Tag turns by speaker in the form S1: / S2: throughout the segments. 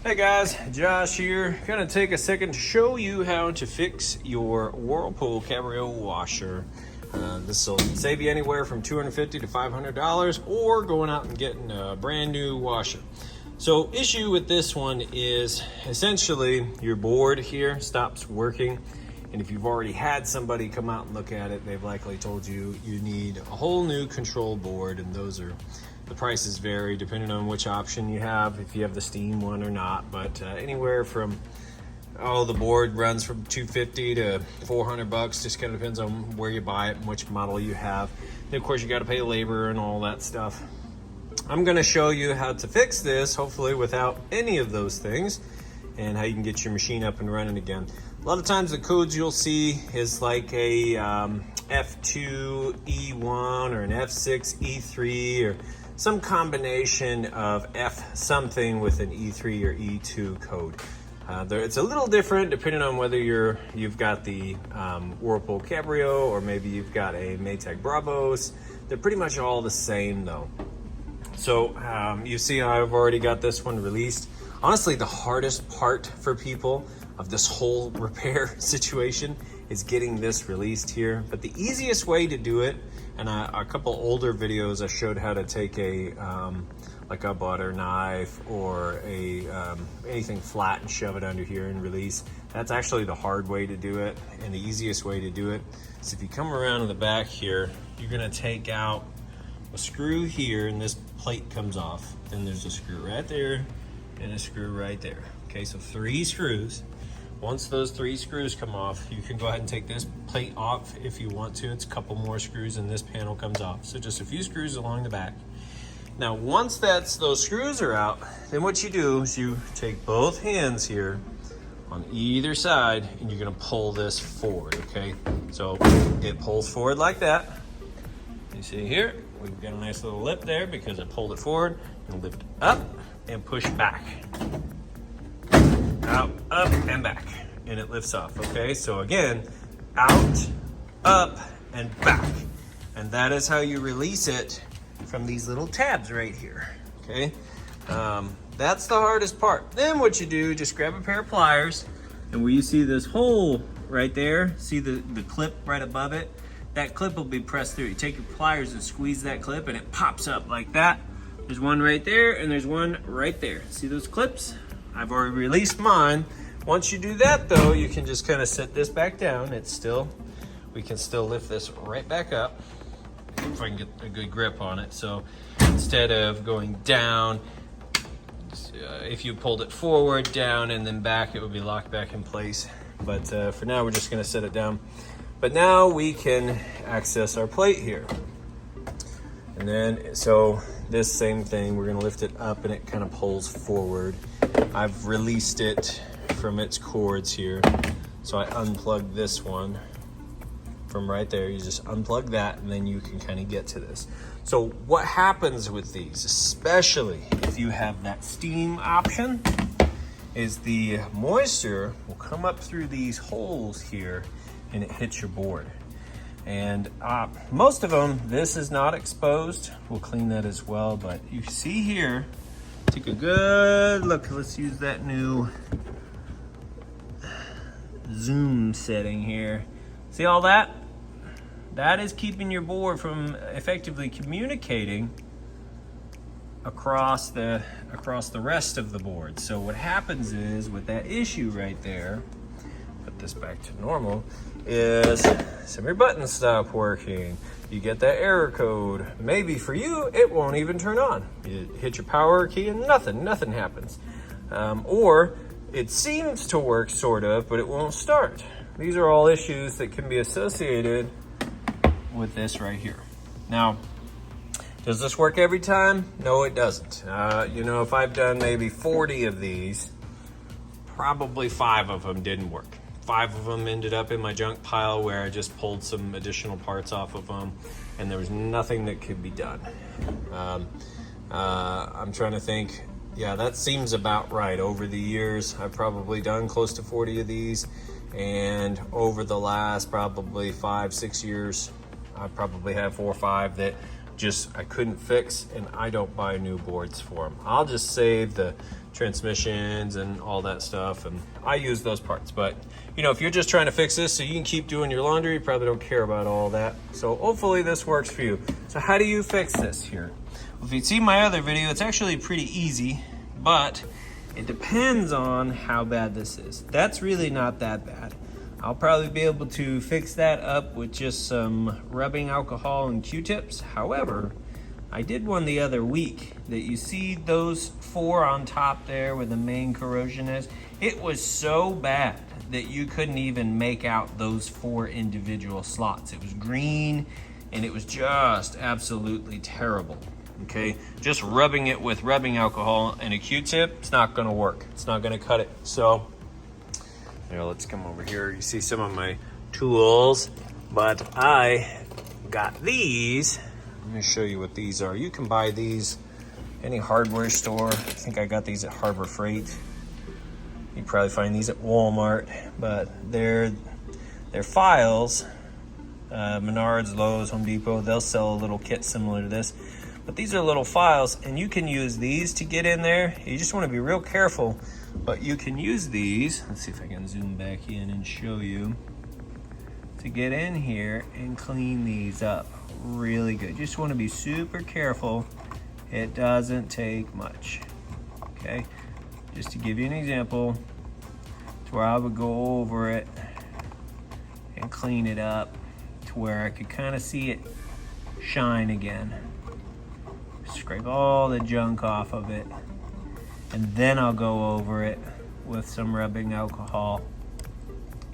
S1: Hey guys, Josh here. Gonna take a second to show you how to fix your Whirlpool Cabrio washer. This will save you anywhere from $250 to $500 or going out and getting a brand new washer. So issue with this one is essentially your board here stops working. And if you've already had somebody come out and look at it, they've likely told you you need a whole new control board, and the prices vary depending on which option you have, if you have the steam one or not. But anywhere from, the board runs from $250 to $400, just kind of depends on where you buy it and which model you have. And of course you got to pay labor and all that stuff. I'm going to show you how to fix this, hopefully without any of those things, and how you can get your machine up and running again. A lot of times the codes you'll see is like a F2 E1 or an F6 E3 or some combination of F something with an E3 or E2 code. It's a little different depending on whether you've got the Whirlpool Cabrio or maybe you've got a Maytag Bravos. They're pretty much all the same though. So you see I've already got this one released. Honestly, the hardest part for people of this whole repair situation is getting this released here. But the easiest way to do it, and a couple older videos I showed how to take like a butter knife or anything flat and shove it under here and release. That's actually the hard way to do it, and the easiest way to do it is if you come around in the back here, you're gonna take out a screw here and this plate comes off. Then there's a screw right there and a screw right there. Okay, so 3 screws. Once those 3 screws come off, you can go ahead and take this plate off if you want to. It's a couple more screws and this panel comes off. So just a few screws along the back. Now, once those screws are out, then what you do is you take both hands here on either side and you're gonna pull this forward, okay? So it pulls forward like that. You see here, we've got a nice little lip there because I pulled it forward, and lift up and push back. Out, up, and back, and it lifts off, okay? So again, out, up, and back. And that is how you release it from these little tabs right here, okay? That's the hardest part. Then what you do, just grab a pair of pliers, and where you see this hole right there, see the clip right above it? That clip will be pressed through. You take your pliers and squeeze that clip, and it pops up like that. There's one right there, and there's one right there. See those clips? I've already released mine. Once you do that though, you can just kind of set this back down. We can still lift this right back up if I can get a good grip on it. So instead of going down, if you pulled it forward, down, and then back, it would be locked back in place. But for now, we're just gonna set it down. But now we can access our plate here. And then, so this same thing, we're gonna lift it up and it kind of pulls forward. I've released it from its cords here. So I unplugged this one from right there. You just unplug that and then you can kind of get to this. So what happens with these, especially if you have that steam option, is the moisture will come up through these holes here and it hits your board. And most of them, this is not exposed. We'll clean that as well, but you see here, take a good look. Let's use that new zoom setting here. See all that? That is keeping your board from effectively communicating across the rest of the board. So what happens is with that issue right there, put this back to normal, is some of your buttons stop working. You get that error code. Maybe for you, it won't even turn on. You hit your power key and nothing happens. Or it seems to work sort of, but it won't start. These are all issues that can be associated with this right here. Now, does this work every time? No, it doesn't. If I've done maybe 40 of these, probably 5 of them didn't work. 5 of them ended up in my junk pile where I just pulled some additional parts off of them and there was nothing that could be done. I'm trying to think. Yeah, that seems about right. Over the years, I've probably done close to 40 of these, and over the last probably 5-6 years, I probably have 4 or 5 that I couldn't fix, and I don't buy new boards for them. I'll just save the transmissions and all that stuff, and I use those parts. But you know, if you're just trying to fix this so you can keep doing your laundry, you probably don't care about all that. So hopefully this works for you. So how do you fix this here? Well, if you see my other video, it's actually pretty easy, but it depends on how bad this is. That's really not that bad. I'll probably be able to fix that up with just some rubbing alcohol and Q-tips. However, I did one the other week that you see those 4 on top there where the main corrosion is. It was so bad that you couldn't even make out those 4 individual slots. It was green and it was just absolutely terrible. Okay, just rubbing it with rubbing alcohol and a Q-tip, it's not gonna work. It's not gonna cut it. So, here, let's come over here. You see some of my tools, but I got these. Let me show you what these are. You can buy these any hardware store. I think I got these at Harbor Freight. You probably find these at Walmart, but they're files. Menards, Lowe's, Home Depot, they'll sell a little kit similar to this. But these are little files, and you can use these to get in there. You just want to be real careful, but you can use these. Let's see if I can zoom back in and show you. To get in here and clean these up really good. You just want to be super careful. It doesn't take much. Okay, just to give you an example, to where I would go over it and clean it up to where I could kind of see it shine again. Scrape all the junk off of it, and then I'll go over it with some rubbing alcohol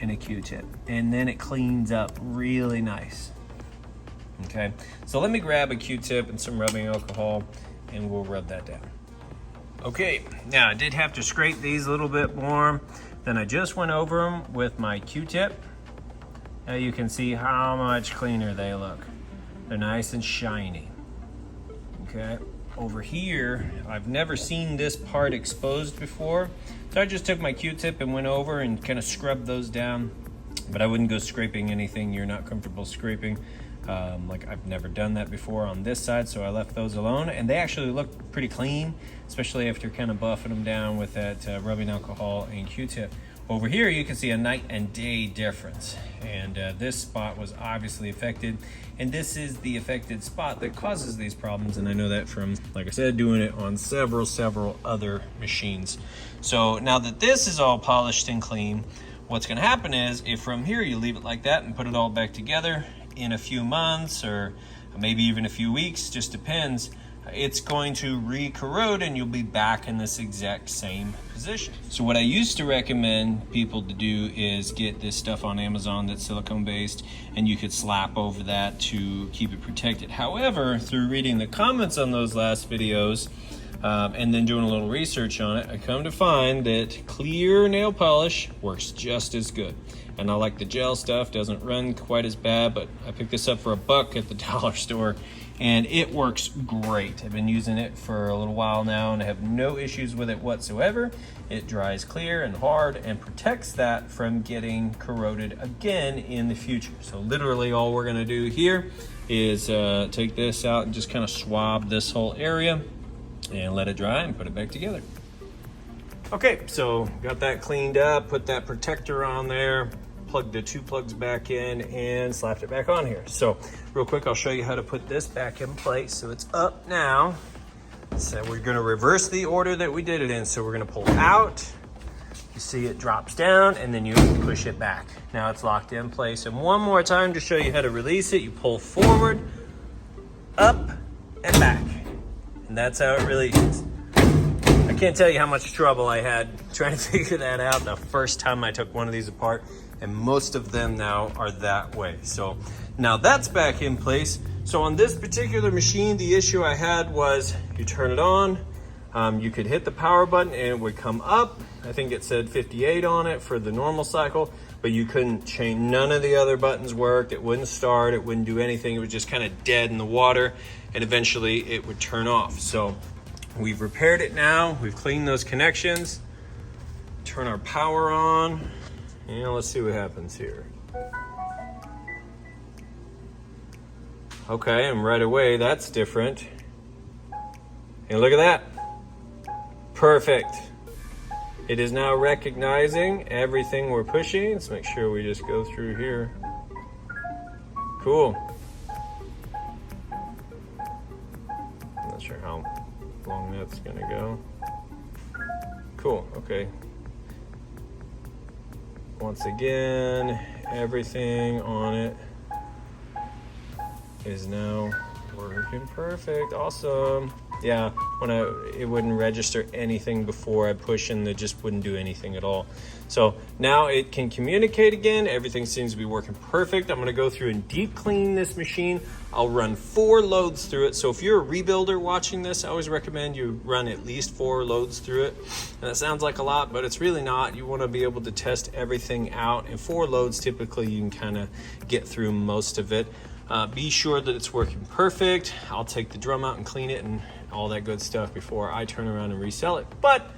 S1: and a Q-tip, and then it cleans up really nice. Okay, so let me grab a Q-tip and some rubbing alcohol and we'll rub that down. Okay, now I did have to scrape these a little bit more. Then I just went over them with my Q-tip. Now you can see how much cleaner they look. They're nice and shiny. Okay, over here, I've never seen this part exposed before. So I just took my Q-tip and went over and kind of scrubbed those down. But I wouldn't go scraping anything you're not comfortable scraping. Like I've never done that before on this side, so I left those alone. And they actually look pretty clean, especially after kind of buffing them down with that rubbing alcohol and Q-tip. Over here, you can see a night and day difference. And this spot was obviously affected. And this is the affected spot that causes these problems. And I know that from, like I said, doing it on several other machines. So now that this is all polished and clean, what's gonna happen is if from here you leave it like that and put it all back together, in a few months or maybe even a few weeks, just depends, it's going to re-corrode and you'll be back in this exact same position. So what I used to recommend people to do is get this stuff on Amazon that's silicone based, and you could slap over that to keep it protected. However, through reading the comments on those last videos and then doing a little research on it, I come to find that clear nail polish works just as good. And I like the gel stuff, doesn't run quite as bad, but I picked this up for $1 at the dollar store and it works great. I've been using it for a little while now and I have no issues with it whatsoever. It dries clear and hard and protects that from getting corroded again in the future. So literally all we're gonna do here is take this out and just kind of swab this whole area and let it dry and put it back together. Okay, so got that cleaned up, put that protector on there, plugged the 2 plugs back in and slapped it back on here. So real quick, I'll show you how to put this back in place. So it's up now. So we're gonna reverse the order that we did it in. So we're gonna pull out, you see it drops down and then you push it back. Now it's locked in place. And one more time to show you how to release it, you pull forward, up and back. And that's how it releases. I can't tell you how much trouble I had trying to figure that out the first time I took one of these apart, and most of them now are that way. So now that's back in place. So on this particular machine, the issue I had was you turn it on, you could hit the power button and it would come up. I think it said 58 on it for the normal cycle, but you couldn't change, none of the other buttons worked. It wouldn't start, it wouldn't do anything. It was just kind of dead in the water, and eventually it would turn off. So we've repaired it now. We've cleaned those connections. Turn our power on. And let's see what happens here. Okay, and right away, that's different. And look at that. Perfect. It is now recognizing everything we're pushing. Let's make sure we just go through here. Cool. Not sure how long that's gonna go. Cool, okay. Once again, everything on it is now working perfect. Awesome. Yeah, it wouldn't register anything before I push, and it just wouldn't do anything at all. So now it can communicate again. Everything seems to be working perfect. I'm gonna go through and deep clean this machine. I'll run 4 loads through it. So if you're a rebuilder watching this, I always recommend you run at least 4 loads through it. And that sounds like a lot, but it's really not. You wanna be able to test everything out. And 4 loads, typically you can kind of get through most of it. Be sure that it's working perfect. I'll take the drum out and clean it and all that good stuff before I turn around and resell it. But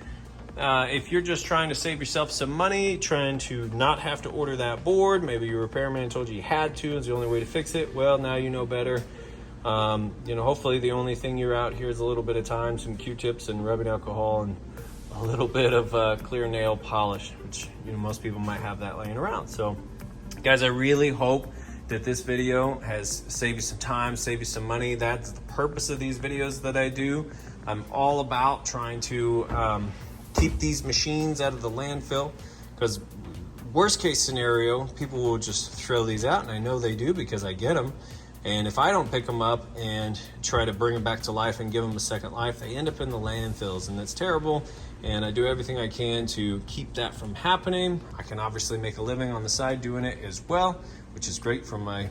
S1: if you're just trying to save yourself some money, trying to not have to order that board, maybe your repairman told you had to, is the only way to fix it, well, now you know better. Hopefully the only thing you're out here is a little bit of time, some Q-tips and rubbing alcohol, and a little bit of clear nail polish, which most people might have that laying around. So guys, I really hope that this video has saved you some time, saved you some money. That's the purpose of these videos that I do. I'm all about trying to keep these machines out of the landfill, because worst case scenario, people will just throw these out, and I know they do because I get them. And if I don't pick them up and try to bring them back to life and give them a second life, they end up in the landfills, and that's terrible. And I do everything I can to keep that from happening. I can obviously make a living on the side doing it as well, which is great for my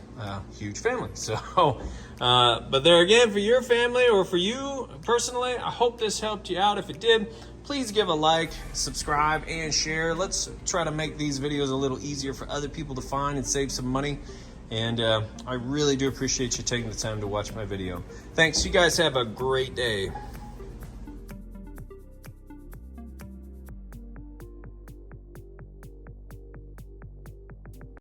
S1: huge family. So, but there again, for your family or for you personally, I hope this helped you out. If it did, please give a like, subscribe, and share. Let's try to make these videos a little easier for other people to find and save some money. And I really do appreciate you taking the time to watch my video. Thanks. You guys have a great day.